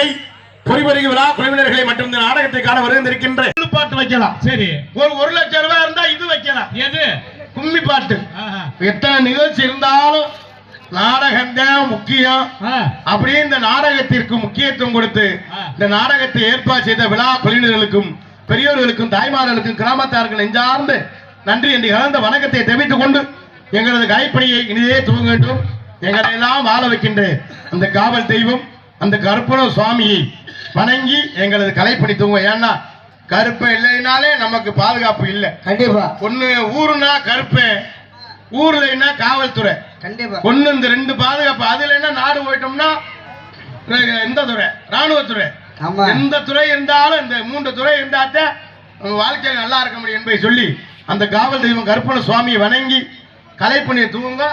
மேடை பொறிவருகை விழா குழுவினர்களை மற்றும் இந்த நாடகத்தை காண வருகின்ற பாட்டு வைக்கலாம். சரி, ஒரு 1 லட்சம் ரூபாய் இருந்தா இது வைக்கலாம். எது? கும்மி பாட்டு. எத்தனை நிகழ்ச்சி இருந்தாலும் நாடகம் தான் முக்கியம். அப்படியே இந்த நாடகத்திற்கு முக்கியத்துவம் கொடுத்து இந்த நாடகத்தை ஏற்பாடு செய்த விழா குழுவினர்களுக்கும் பெரியோர்களுக்கும் தாய்மார்களுக்கும் கிராமத்தார்கள் நெஞ்சார்ந்து நன்றி என்று கலந்த வணக்கத்தை தெரிவித்துக் கொண்டு எங்களது கைப்பணியை இனிதே துவங்க வேண்டும். எங்களை எல்லாம் வாழ வைக்கின்ற அந்த காவல் தெய்வம் அந்த கருப்பண சுவாமியை வணங்கி எங்களது கலைப்பணி தூங்க. ஏன்னா கருப்பை இல்லைனாலே நமக்கு பாதுகாப்பு இல்லை. கண்டிப்பா. ஒண்ணு ஊருனா கருப்பை, ஊர்லன்னா காவல்துறை. கண்டிப்பா. ஒண்ணு இந்த 2 பாதுகாப்பு. அதுல என்ன நாடு போயிட்டோம்னா எந்த துறை? ராணுவத்துறை. எந்த துறை இருந்தாலும் இந்த 3 துறை இருந்தாத்த வாழ்க்கையில் நல்லா இருக்க முடியும் என்பதை சொல்லி அந்த காவல் தெய்வம் கருப்பண சுவாமியை வணங்கி கலைப்பணியை தூங்க.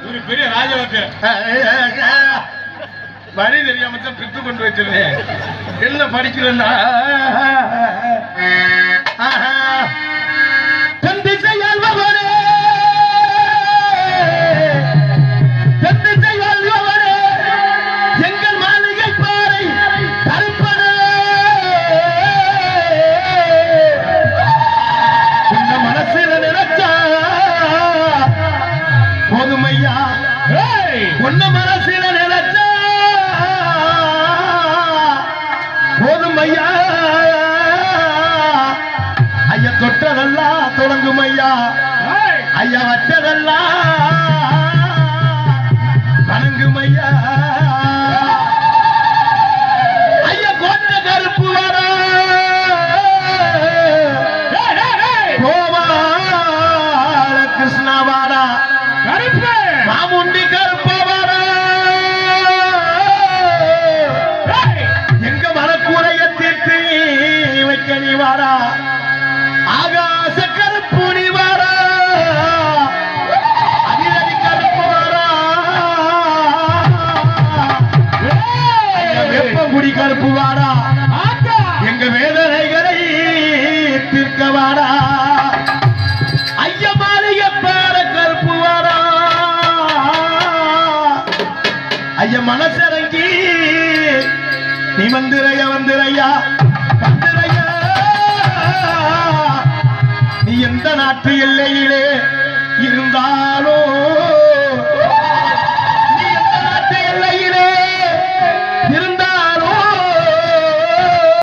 ஒரு பெரிய ராஜவத்து வரி தெரியாம பித்து கொண்டு வச்சிருந்தேன். என்ன படிக்கிறேன்னா எங்கள் மாளிகை பாறை கருப்பன உங்க மனசுல நினைச்சா போதுமையா, உன்ன மனசுல நினைச்சா போதுமையா. ஐயா தொட்டதெல்லாம் தொடங்கும் ஐயா, ஐயா வச்சதெல்லாம் வணங்கும் ஐயா. ஐயா கொண்ட கருப்பு வர கோபால கிருஷ்ணா வாடா கருப்பு மாமுண்டி கருப்பா வாடா எங்க மனக்கூரைய தீர்த்து வைக்க நீ வாடா. ஆகாச கருப்பு நீ வாடா, அதிரடி கருப்பு வாடா, வெப்பங்குடி கருப்பு வாடா, எங்க வேதனைகளை தீர்க்க வாடா. ஐயா மாளிகை பாற கருப்பு வாடா, ஐயா மனசரங்கி நீ வந்துரையா வந்துரையா வந்துரையா. நீ எந்த நாட்டு எல்லையிலே இருந்தாலும்